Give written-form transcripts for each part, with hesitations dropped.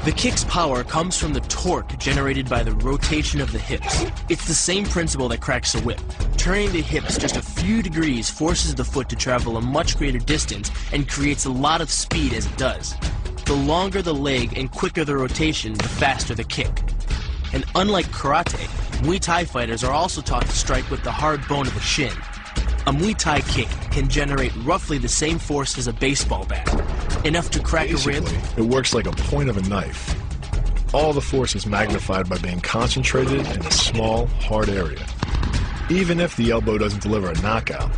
The kick's power comes from the torque generated by the rotation of the hips. It's the same principle that cracks a whip. Turning the hips just a few degrees forces the foot to travel a much greater distance and creates a lot of speed as it does. The longer the leg and quicker the rotation, the faster the kick. And unlike karate, Muay Thai fighters are also taught to strike with the hard bone of the shin. A Muay Thai kick can generate roughly the same force as a baseball bat, enough to crack a rib. It works like a point of a knife. All the force is magnified by being concentrated in a small, hard area. Even if the elbow doesn't deliver a knockout,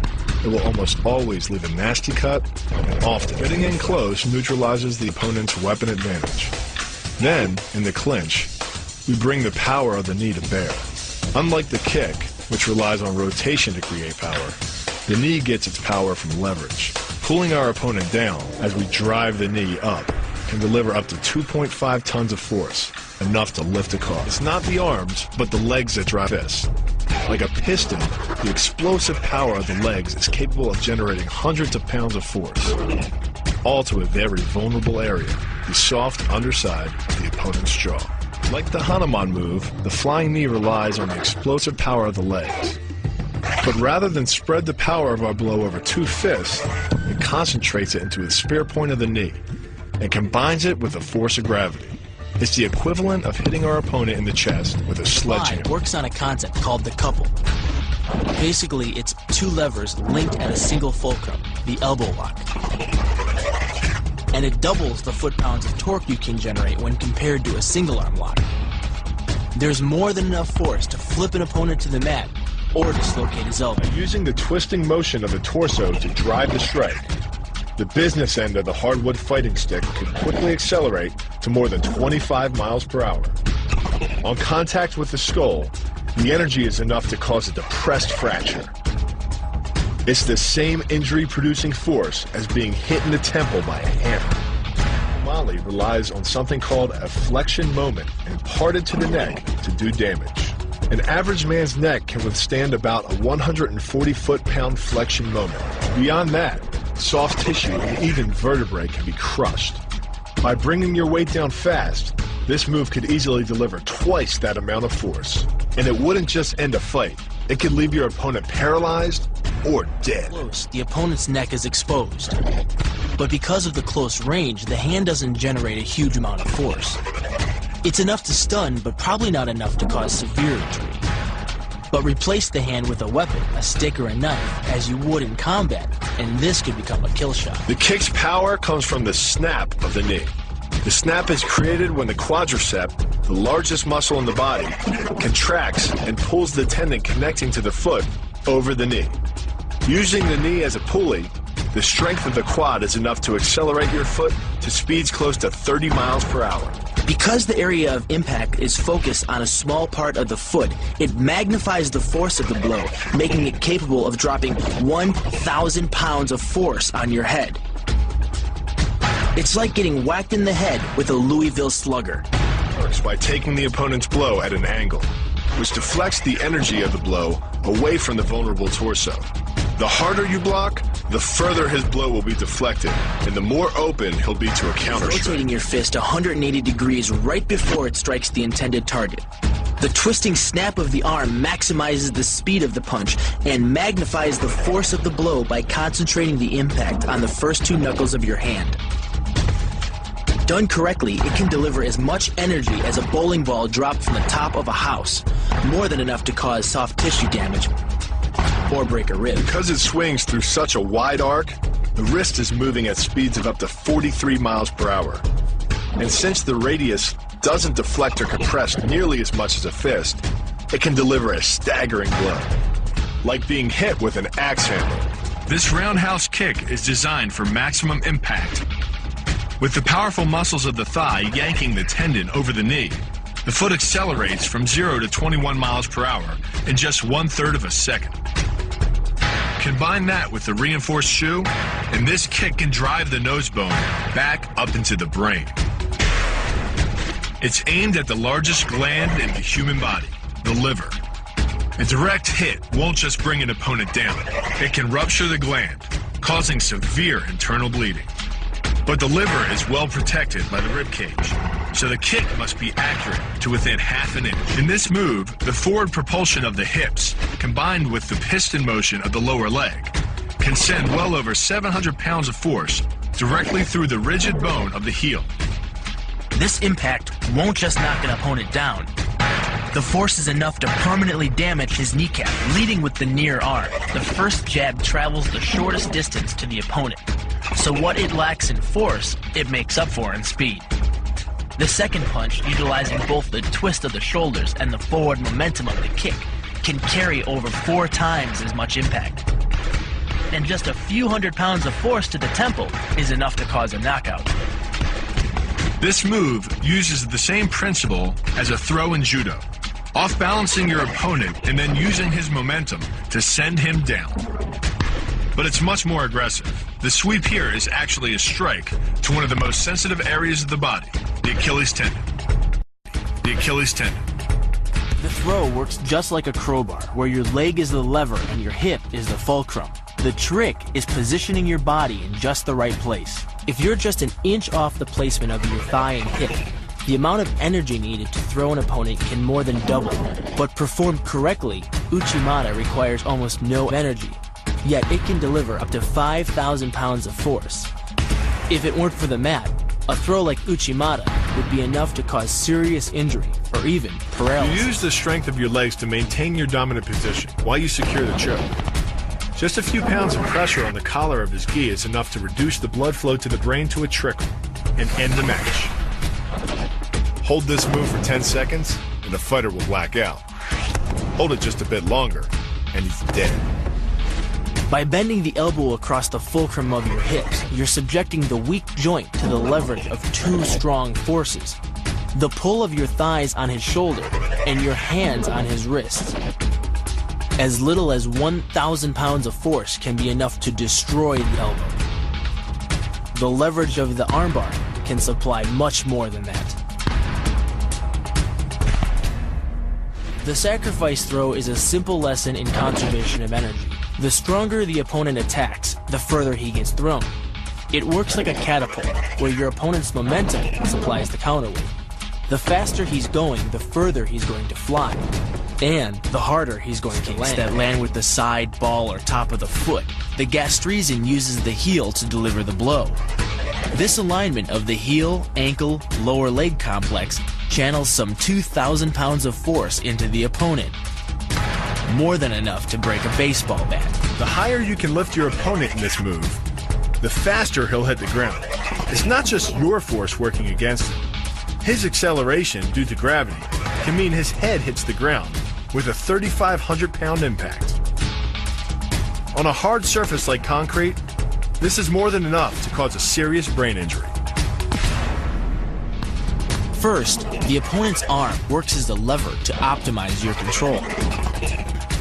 it will almost always leave a nasty cut, and often getting in close neutralizes the opponent's weapon advantage. Then, in the clinch, we bring the power of the knee to bear. Unlike the kick, which relies on rotation to create power, the knee gets its power from leverage. Pulling our opponent down as we drive the knee up can deliver up to 2.5 tons of force, enough to lift a car. It's not the arms, but the legs that drive this. Like a piston, the explosive power of the legs is capable of generating hundreds of pounds of force, all to a very vulnerable area, the soft underside of the opponent's jaw. Like the Hanuman move, the flying knee relies on the explosive power of the legs. But rather than spread the power of our blow over two fists, it concentrates it into the spear point of the knee and combines it with the force of gravity. It's the equivalent of hitting our opponent in the chest with a sledgehammer. It works on a concept called the couple. Basically, it's two levers linked at a single fulcrum, the elbow lock. And it doubles the foot-pounds of torque you can generate when compared to a single-arm lock. There's more than enough force to flip an opponent to the mat or dislocate his elbow. Using the twisting motion of the torso to drive the strike, the business end of the hardwood fighting stick can quickly accelerate to more than 25 miles per hour. On contact with the skull, the energy is enough to cause a depressed fracture. It's the same injury-producing force as being hit in the temple by a hammer. Mali relies on something called a flexion moment imparted to the neck to do damage. An average man's neck can withstand about a 140 foot-pound flexion moment. Beyond that, soft tissue and even vertebrae can be crushed. By bringing your weight down fast, this move could easily deliver twice that amount of force. And it wouldn't just end a fight. It could leave your opponent paralyzed or dead. Close, the opponent's neck is exposed. But because of the close range, the hand doesn't generate a huge amount of force. It's enough to stun, but probably not enough to cause severe injury. But replace the hand with a weapon, a stick or a knife, as you would in combat, and this could become a kill shot. The kick's power comes from the snap of the knee. The snap is created when the quadricep, the largest muscle in the body, contracts and pulls the tendon connecting to the foot over the knee. Using the knee as a pulley, the strength of the quad is enough to accelerate your foot to speeds close to 30 miles per hour. Because the area of impact is focused on a small part of the foot, it magnifies the force of the blow, making it capable of dropping 1,000 pounds of force on your head. It's like getting whacked in the head with a Louisville slugger. It works by taking the opponent's blow at an angle, which deflects the energy of the blow away from the vulnerable torso. The harder you block, the further his blow will be deflected, and the more open he'll be to a counter strike. Rotating your fist 180 degrees right before it strikes the intended target. The twisting snap of the arm maximizes the speed of the punch and magnifies the force of the blow by concentrating the impact on the first two knuckles of your hand. Done correctly, it can deliver as much energy as a bowling ball dropped from the top of a house, more than enough to cause soft tissue damage or break a rib. Because it swings through such a wide arc, the wrist is moving at speeds of up to 43 miles per hour. And since the radius doesn't deflect or compress nearly as much as a fist, it can deliver a staggering blow, like being hit with an axe handle. This roundhouse kick is designed for maximum impact. With the powerful muscles of the thigh yanking the tendon over the knee, the foot accelerates from 0 to 21 miles per hour in just 1/3 of a second. Combine that with the reinforced shoe, and this kick can drive the nose bone back up into the brain. It's aimed at the largest gland in the human body, the liver. A direct hit won't just bring an opponent down. It can rupture the gland, causing severe internal bleeding. But the liver is well protected by the rib cage, so the kick must be accurate to within half an inch. In this move, the forward propulsion of the hips, combined with the piston motion of the lower leg, can send well over 700 pounds of force directly through the rigid bone of the heel. This impact won't just knock an opponent down. The force is enough to permanently damage his kneecap, leading with the near arm. The first jab travels the shortest distance to the opponent, so what it lacks in force, it makes up for in speed. The second punch, utilizing both the twist of the shoulders and the forward momentum of the kick, can carry over 4 times as much impact. And just a few hundred pounds of force to the temple is enough to cause a knockout. This move uses the same principle as a throw in judo, off-balancing your opponent and then using his momentum to send him down. But it's much more aggressive. The sweep here is actually a strike to one of the most sensitive areas of the body, the Achilles tendon. The Achilles tendon. The throw works just like a crowbar, where your leg is the lever and your hip is the fulcrum. The trick is positioning your body in just the right place. If you're just an inch off the placement of your thigh and hip, the amount of energy needed to throw an opponent can more than double. But performed correctly, Uchimata requires almost no energy, yet it can deliver up to 5,000 pounds of force. If it weren't for the mat, a throw like Uchimata would be enough to cause serious injury or even paralysis. You use the strength of your legs to maintain your dominant position while you secure the choke. Just a few pounds of pressure on the collar of his gi is enough to reduce the blood flow to the brain to a trickle and end the match. Hold this move for 10 seconds and the fighter will black out. Hold it just a bit longer and he's dead. By bending the elbow across the fulcrum of your hips, you're subjecting the weak joint to the leverage of 2 strong forces. The pull of your thighs on his shoulder and your hands on his wrists. As little as 1,000 pounds of force can be enough to destroy the elbow. The leverage of the armbar can supply much more than that. The sacrifice throw is a simple lesson in conservation of energy. The stronger the opponent attacks, the further he gets thrown. It works like a catapult, where your opponent's momentum supplies the counterweight. The faster he's going, the further he's going to fly. And the harder he's going to land. That land with the side, ball, or top of the foot. The gastrizin uses the heel to deliver the blow. This alignment of the heel, ankle, lower leg complex channels some 2,000 pounds of force into the opponent. More than enough to break a baseball bat. The higher you can lift your opponent in this move, the faster he'll hit the ground. It's not just your force working against him. His acceleration due to gravity can mean his head hits the ground with a 3,500 pound impact. On a hard surface like concrete, this is more than enough to cause a serious brain injury. First, the opponent's arm works as a lever to optimize your control.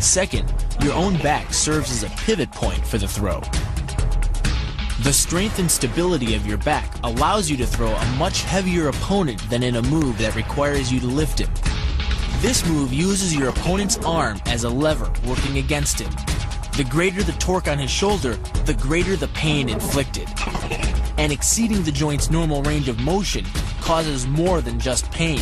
Second, your own back serves as a pivot point for the throw. The strength and stability of your back allows you to throw a much heavier opponent than in a move that requires you to lift him. This move uses your opponent's arm as a lever working against him. The greater the torque on his shoulder, the greater the pain inflicted. And exceeding the joint's normal range of motion causes more than just pain.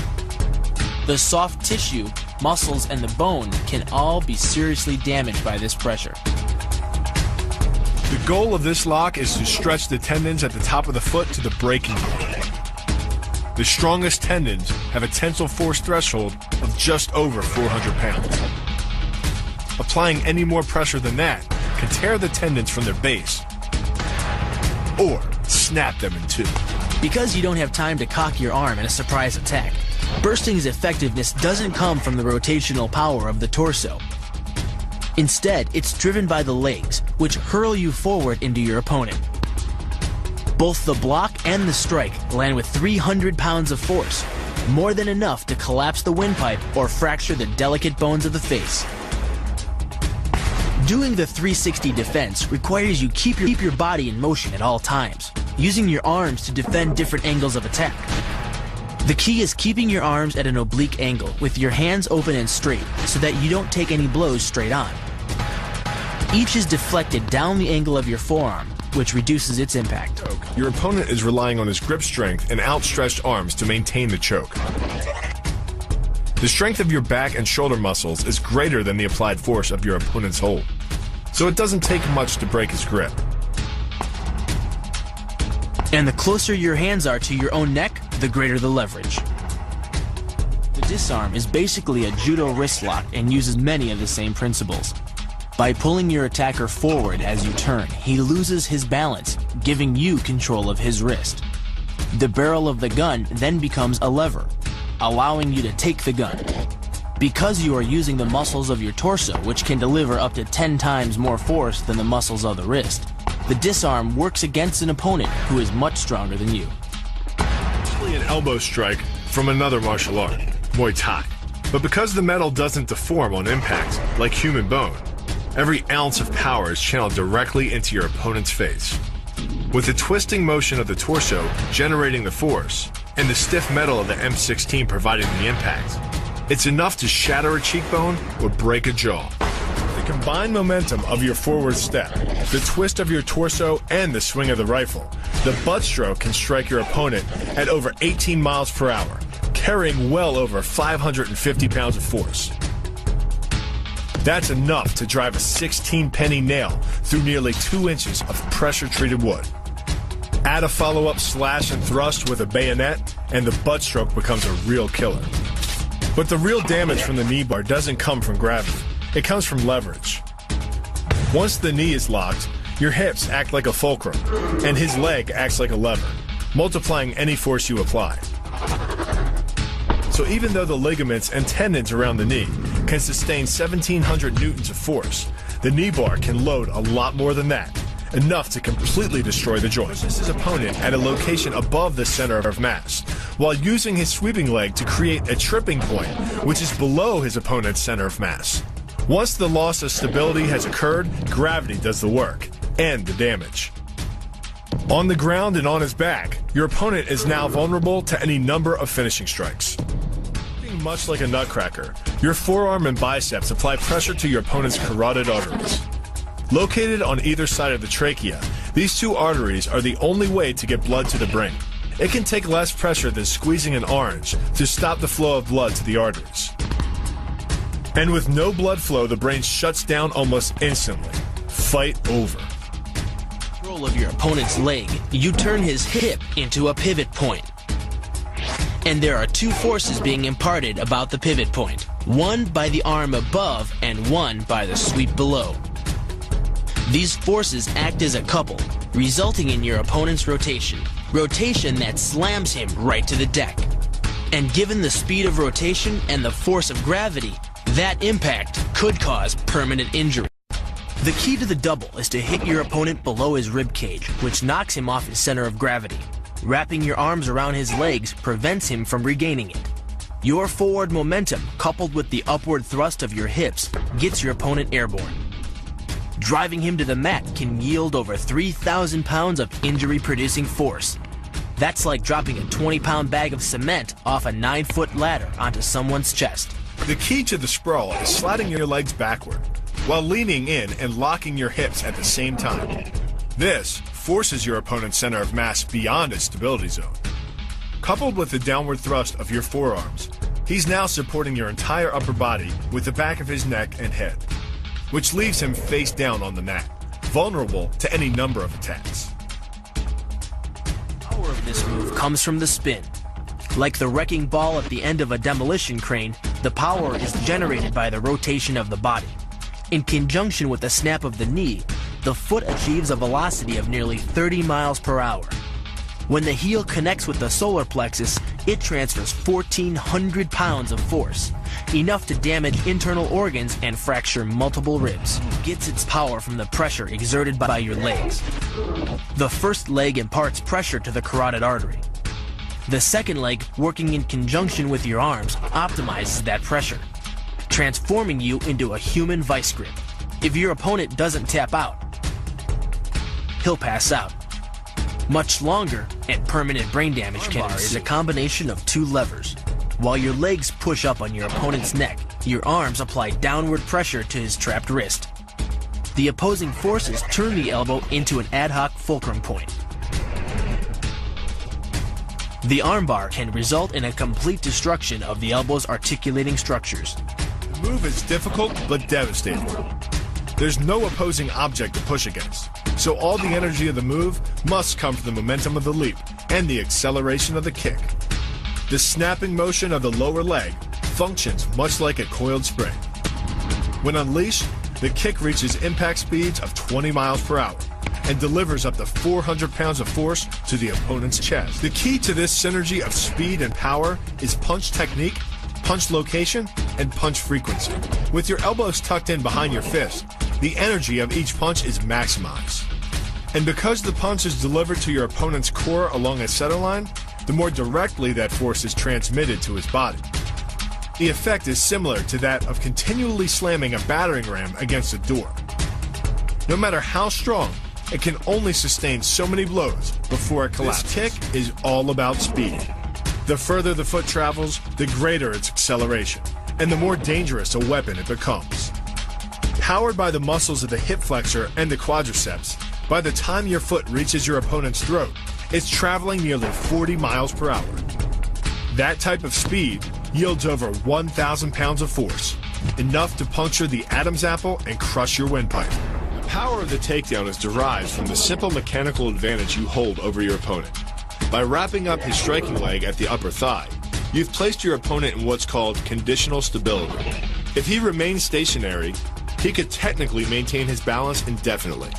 The soft tissue, muscles, and the bone can all be seriously damaged by this pressure. The goal of this lock is to stretch the tendons at the top of the foot to the breaking point. The strongest tendons have a tensile force threshold of just over 400 pounds. Applying any more pressure than that can tear the tendons from their base or snap them in two. Because you don't have time to cock your arm in a surprise attack, bursting's effectiveness doesn't come from the rotational power of the torso. Instead, it's driven by the legs, which hurl you forward into your opponent. Both the block and the strike land with 300 pounds of force, more than enough to collapse the windpipe or fracture the delicate bones of the face. Doing the 360 defense requires you keep your body in motion at all times, using your arms to defend different angles of attack. The key is keeping your arms at an oblique angle with your hands open and straight so that you don't take any blows straight on. Each is deflected down the angle of your forearm, which reduces its impact. Your opponent is relying on his grip strength and outstretched arms to maintain the choke. The strength of your back and shoulder muscles is greater than the applied force of your opponent's hold, so it doesn't take much to break his grip. And the closer your hands are to your own neck, the greater the leverage. The disarm is basically a judo wrist lock and uses many of the same principles. By pulling your attacker forward as you turn, he loses his balance, giving you control of his wrist. The barrel of the gun then becomes a lever, allowing you to take the gun. Because you are using the muscles of your torso, which can deliver up to 10 times more force than the muscles of the wrist, the disarm works against an opponent who is much stronger than you. An elbow strike from another martial art, Muay Thai. But because the metal doesn't deform on impact, like human bone, every ounce of power is channeled directly into your opponent's face. With the twisting motion of the torso generating the force, and the stiff metal of the M16 providing the impact, it's enough to shatter a cheekbone or break a jaw. The combined momentum of your forward step, the twist of your torso, and the swing of the rifle, the butt stroke can strike your opponent at over 18 miles per hour, carrying well over 550 pounds of force. That's enough to drive a 16-penny nail through nearly 2 inches of pressure-treated wood. Add a follow-up slash and thrust with a bayonet, and the butt stroke becomes a real killer. But the real damage from the knee bar doesn't come from gravity. It comes from leverage. Once the knee is locked, your hips act like a fulcrum, and his leg acts like a lever, multiplying any force you apply. So even though the ligaments and tendons around the knee can sustain 1,700 newtons of force, the knee bar can load a lot more than that, enough to completely destroy the joint. Pushes his opponent at a location above the center of mass, while using his sweeping leg to create a tripping point, which is below his opponent's center of mass. Once the loss of stability has occurred, gravity does the work, and the damage. On the ground and on his back, your opponent is now vulnerable to any number of finishing strikes. Much like a nutcracker, your forearm and biceps apply pressure to your opponent's carotid arteries. Located on either side of the trachea, these two arteries are the only way to get blood to the brain. It can take less pressure than squeezing an orange to stop the flow of blood to the arteries. And with no blood flow, the brain shuts down almost instantly. Fight over. Control of your opponent's leg, you turn his hip into a pivot point. And there are 2 forces being imparted about the pivot point. One by the arm above and one by the sweep below. These forces act as a couple, resulting in your opponent's rotation. Rotation that slams him right to the deck. And given the speed of rotation and the force of gravity, that impact could cause permanent injury. The key to the double is to hit your opponent below his rib cage, which knocks him off his center of gravity. Wrapping your arms around his legs prevents him from regaining it. Your forward momentum, coupled with the upward thrust of your hips, gets your opponent airborne. Driving him to the mat can yield over 3,000 pounds of injury-producing force. That's like dropping a 20-pound bag of cement off a 9-foot ladder onto someone's chest. The key to the sprawl is sliding your legs backward, while leaning in and locking your hips at the same time. This forces your opponent's center of mass beyond its stability zone. Coupled with the downward thrust of your forearms, he's now supporting your entire upper body with the back of his neck and head, which leaves him face down on the mat, vulnerable to any number of attacks. The power of this move comes from the spin. Like the wrecking ball at the end of a demolition crane, the power is generated by the rotation of the body. In conjunction with the snap of the knee, the foot achieves a velocity of nearly 30 miles per hour. When the heel connects with the solar plexus, it transfers 1,400 pounds of force, enough to damage internal organs and fracture multiple ribs. It gets its power from the pressure exerted by your legs. The first leg imparts pressure to the carotid artery. The second leg, working in conjunction with your arms, optimizes that pressure, transforming you into a human vice grip. If your opponent doesn't tap out, he'll pass out. Much longer and permanent brain damage can ensue. Is a combination of 2 levers. While your legs push up on your opponent's neck, your arms apply downward pressure to his trapped wrist. The opposing forces turn the elbow into an ad hoc fulcrum point. The armbar can result in a complete destruction of the elbow's articulating structures. The move is difficult but devastating. There's no opposing object to push against, so all the energy of the move must come from the momentum of the leap and the acceleration of the kick. The snapping motion of the lower leg functions much like a coiled spring. When unleashed, the kick reaches impact speeds of 20 miles per hour and delivers up to 400 pounds of force to the opponent's chest. The key to this synergy of speed and power is punch technique, punch location, and punch frequency. With your elbows tucked in behind your fist, the energy of each punch is maximized. And because the punch is delivered to your opponent's core along a center line, the more directly that force is transmitted to his body. The effect is similar to that of continually slamming a battering ram against a door. No matter how strong, it can only sustain so many blows before it collapses. This kick is all about speed. The further the foot travels, the greater its acceleration, and the more dangerous a weapon it becomes. Powered by the muscles of the hip flexor and the quadriceps, by the time your foot reaches your opponent's throat, it's traveling nearly 40 miles per hour. That type of speed yields over 1,000 pounds of force, enough to puncture the Adam's apple and crush your windpipe. The power of the takedown is derived from the simple mechanical advantage you hold over your opponent. By wrapping up his striking leg at the upper thigh, you've placed your opponent in what's called conditional stability. If he remains stationary, he could technically maintain his balance indefinitely.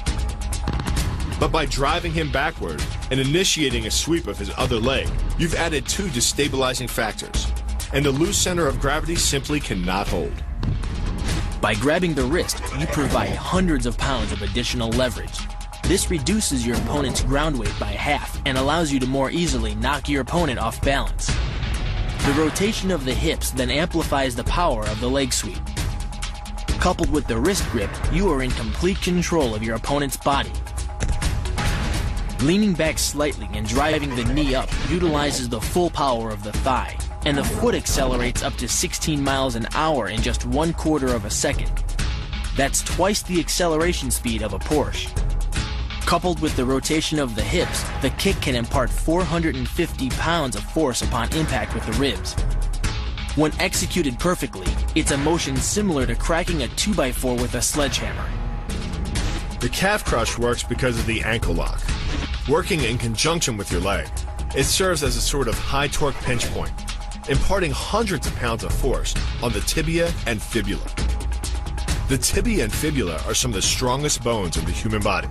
But by driving him backward and initiating a sweep of his other leg, you've added two destabilizing factors, and the loose center of gravity simply cannot hold. By grabbing the wrist, you provide hundreds of pounds of additional leverage. This reduces your opponent's ground weight by half and allows you to more easily knock your opponent off balance. The rotation of the hips then amplifies the power of the leg sweep. Coupled with the wrist grip, you are in complete control of your opponent's body. Leaning back slightly and driving the knee up utilizes the full power of the thigh, and the foot accelerates up to 16 miles an hour in just 1/4 of a second. That's twice the acceleration speed of a Porsche. Coupled with the rotation of the hips, the kick can impart 450 pounds of force upon impact with the ribs. When executed perfectly, it's a motion similar to cracking a 2x4 with a sledgehammer. The calf crush works because of the ankle lock. Working in conjunction with your leg, it serves as a sort of high torque pinch point, imparting hundreds of pounds of force on the tibia and fibula. The tibia and fibula are some of the strongest bones of the human body,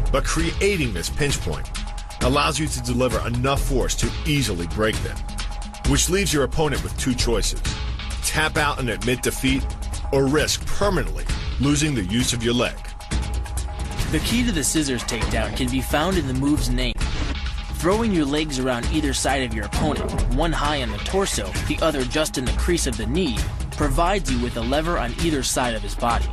but creating this pinch point allows you to deliver enough force to easily break them, which leaves your opponent with two choices: tap out and admit defeat, or risk permanently losing the use of your leg. The key to the scissors takedown can be found in the move's name. Throwing your legs around either side of your opponent, one high on the torso, the other just in the crease of the knee, provides you with a lever on either side of his body.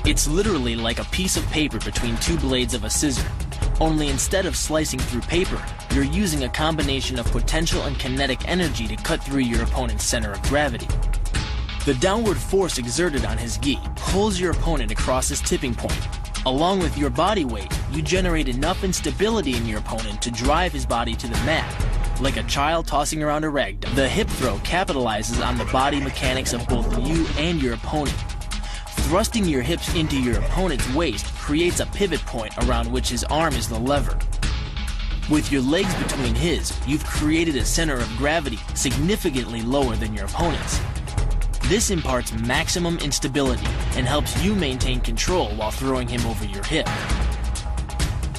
It's literally like a piece of paper between two blades of a scissor, only instead of slicing through paper, you're using a combination of potential and kinetic energy to cut through your opponent's center of gravity. The downward force exerted on his gi pulls your opponent across his tipping point. Along with your body weight, you generate enough instability in your opponent to drive his body to the mat, like a child tossing around a rag doll. The hip throw capitalizes on the body mechanics of both you and your opponent. Thrusting your hips into your opponent's waist creates a pivot point around which his arm is the lever. With your legs between his, you've created a center of gravity significantly lower than your opponent's. This imparts maximum instability and helps you maintain control while throwing him over your hip.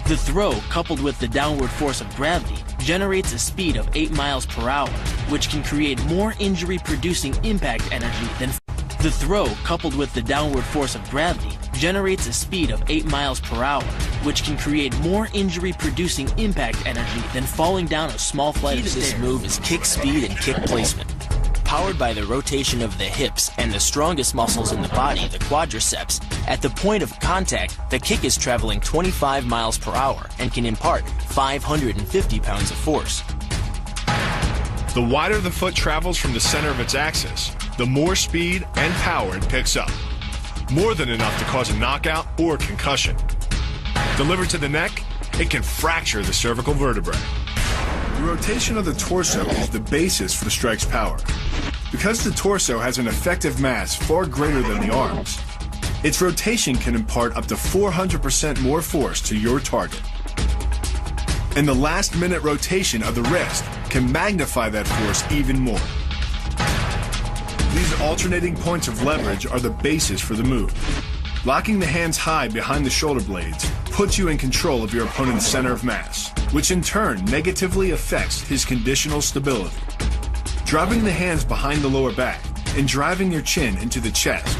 The throw, coupled with the downward force of gravity, generates a speed of 8 miles per hour, which can create more injury-producing impact energy than... The throw, coupled with the downward force of gravity, generates a speed of 8 miles per hour, which can create more injury-producing impact energy than falling down a small flight of stairs. This move is kick speed and kick placement. Powered by the rotation of the hips and the strongest muscles in the body, the quadriceps, at the point of contact, the kick is traveling 25 miles per hour and can impart 550 pounds of force. The wider the foot travels from the center of its axis, the more speed and power it picks up. more than enough to cause a knockout or concussion. Delivered to the neck, it can fracture the cervical vertebrae. The rotation of the torso is the basis for the strike's power. Because the torso has an effective mass far greater than the arms, its rotation can impart up to 400% more force to your target. And the last-minute rotation of the wrist can magnify that force even more. These alternating points of leverage are the basis for the move. Locking the hands high behind the shoulder blades puts you in control of your opponent's center of mass, which in turn negatively affects his conditional stability. Dropping the hands behind the lower back and driving your chin into the chest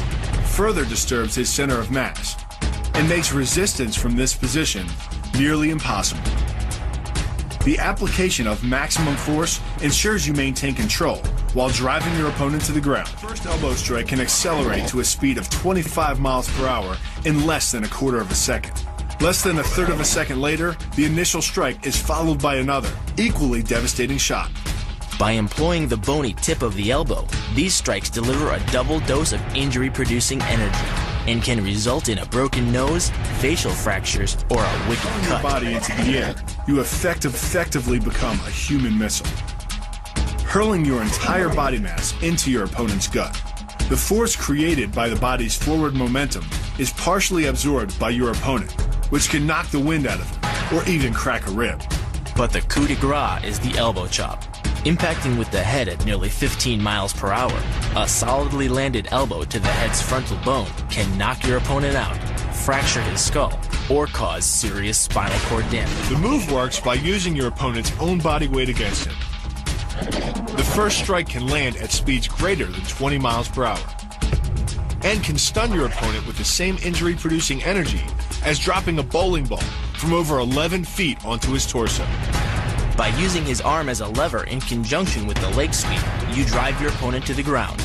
further disturbs his center of mass and makes resistance from this position nearly impossible. The application of maximum force ensures you maintain control while driving your opponent to the ground. The first elbow strike can accelerate to a speed of 25 miles per hour in less than a quarter of a second. Less than a third of a second later, the initial strike is followed by another, equally devastating shot. By employing the bony tip of the elbow, these strikes deliver a double dose of injury-producing energy and can result in a broken nose, facial fractures, or a wicked cut. Your body into the air, you effectively become a human missile, hurling your entire body mass into your opponent's gut. The force created by the body's forward momentum is partially absorbed by your opponent, which can knock the wind out of him, or even crack a rib. But the coup de grace is the elbow chop. Impacting with the head at nearly 15 miles per hour, a solidly landed elbow to the head's frontal bone can knock your opponent out, fracture his skull, or cause serious spinal cord damage. The move works by using your opponent's own body weight against him. The first strike can land at speeds greater than 20 miles per hour and can stun your opponent with the same injury-producing energy as dropping a bowling ball from over 11 feet onto his torso. By using his arm as a lever in conjunction with the leg sweep, you drive your opponent to the ground.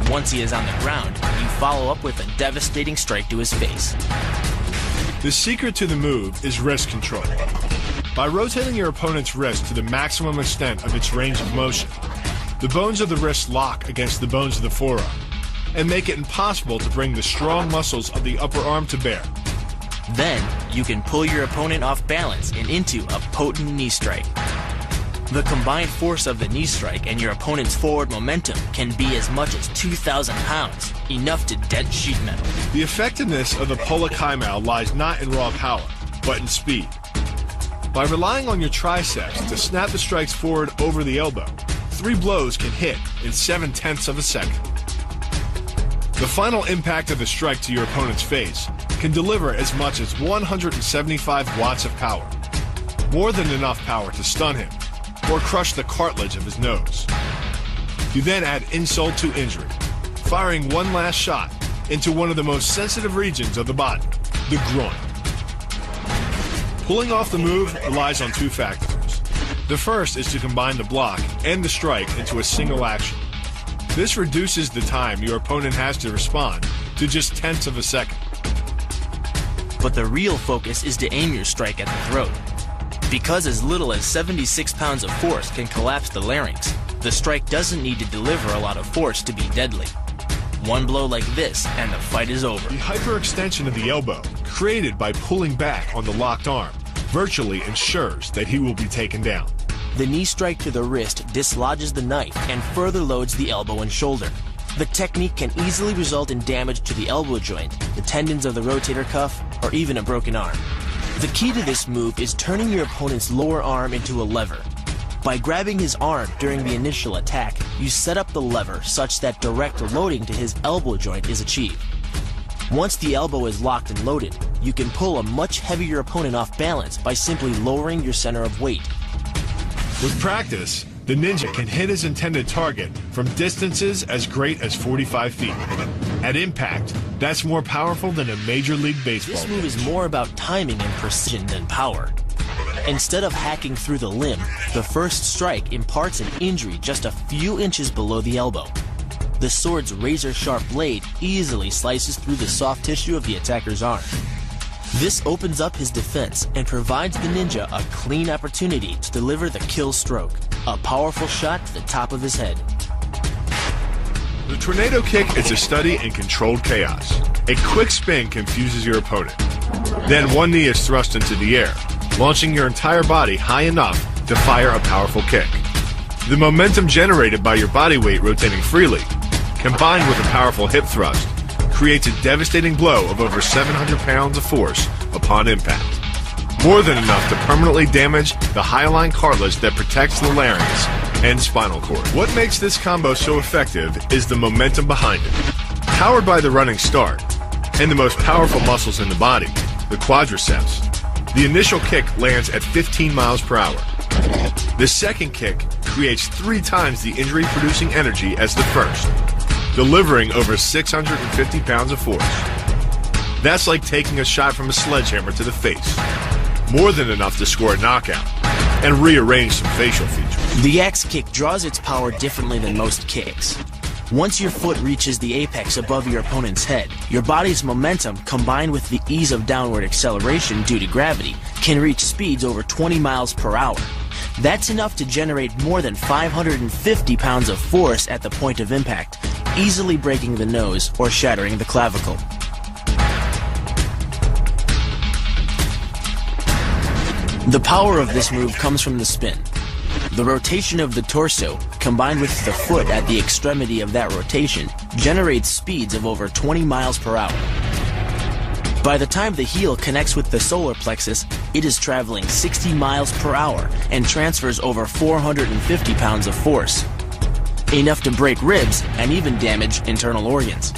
Once he is on the ground, you follow up with a devastating strike to his face. The secret to the move is wrist control. By rotating your opponent's wrist to the maximum extent of its range of motion, the bones of the wrist lock against the bones of the forearm and make it impossible to bring the strong muscles of the upper arm to bear. Then, you can pull your opponent off balance and into a potent knee strike. The combined force of the knee strike and your opponent's forward momentum can be as much as 2,000 pounds, enough to dent sheet metal. The effectiveness of the Pollock High Mao lies not in raw power, but in speed. By relying on your triceps to snap the strikes forward over the elbow, 3 blows can hit in 7/10 of a second. The final impact of the strike to your opponent's face can deliver as much as 175 watts of power, more than enough power to stun him or crush the cartilage of his nose. You then add insult to injury, firing one last shot into one of the most sensitive regions of the body, the groin. Pulling off the move relies on 2 factors. The first is to combine the block and the strike into a single action. This reduces the time your opponent has to respond to just 1/10 of a second. But the real focus is to aim your strike at the throat. Because as little as 76 pounds of force can collapse the larynx, the strike doesn't need to deliver a lot of force to be deadly. One blow like this and the fight is over. The hyperextension of the elbow, created by pulling back on the locked arm, virtually ensures that he will be taken down. The knee strike to the wrist dislodges the knife and further loads the elbow and shoulder. The technique can easily result in damage to the elbow joint, the tendons of the rotator cuff, or even a broken arm. The key to this move is turning your opponent's lower arm into a lever. By grabbing his arm during the initial attack, you set up the lever such that direct loading to his elbow joint is achieved. Once the elbow is locked and loaded, you can pull a much heavier opponent off balance by simply lowering your center of weight. With practice, the ninja can hit his intended target from distances as great as 45 feet. At impact, that's more powerful than a Major League Baseball This move is more about timing and precision than power. Instead of hacking through the limb, the first strike imparts an injury just a few inches below the elbow. The sword's razor-sharp blade easily slices through the soft tissue of the attacker's arm. This opens up his defense and provides the ninja a clean opportunity to deliver the kill stroke, a powerful shot to the top of his head. The tornado kick is a study in controlled chaos. A quick spin confuses your opponent. Then one knee is thrust into the air, launching your entire body high enough to fire a powerful kick. The momentum generated by your body weight rotating freely, combined with a powerful hip thrust, creates a devastating blow of over 700 pounds of force upon impact. More than enough to permanently damage the hyaline cartilage that protects the larynx and spinal cord. What makes this combo so effective is the momentum behind it. Powered by the running start and the most powerful muscles in the body, the quadriceps, the initial kick lands at 15 miles per hour. The second kick creates 3 times the injury-producing energy as the first, delivering over 650 pounds of force. That's like taking a shot from a sledgehammer to the face. More than enough to score a knockout and rearrange some facial features. The axe kick draws its power differently than most kicks. Once your foot reaches the apex above your opponent's head, your body's momentum, combined with the ease of downward acceleration due to gravity, can reach speeds over 20 miles per hour. That's enough to generate more than 550 pounds of force at the point of impact, easily breaking the nose or shattering the clavicle. The power of this move comes from the spin. The rotation of the torso, combined with the foot at the extremity of that rotation, generates speeds of over 20 miles per hour. By the time the heel connects with the solar plexus, it is traveling 60 miles per hour and transfers over 450 pounds of force, enough to break ribs and even damage internal organs.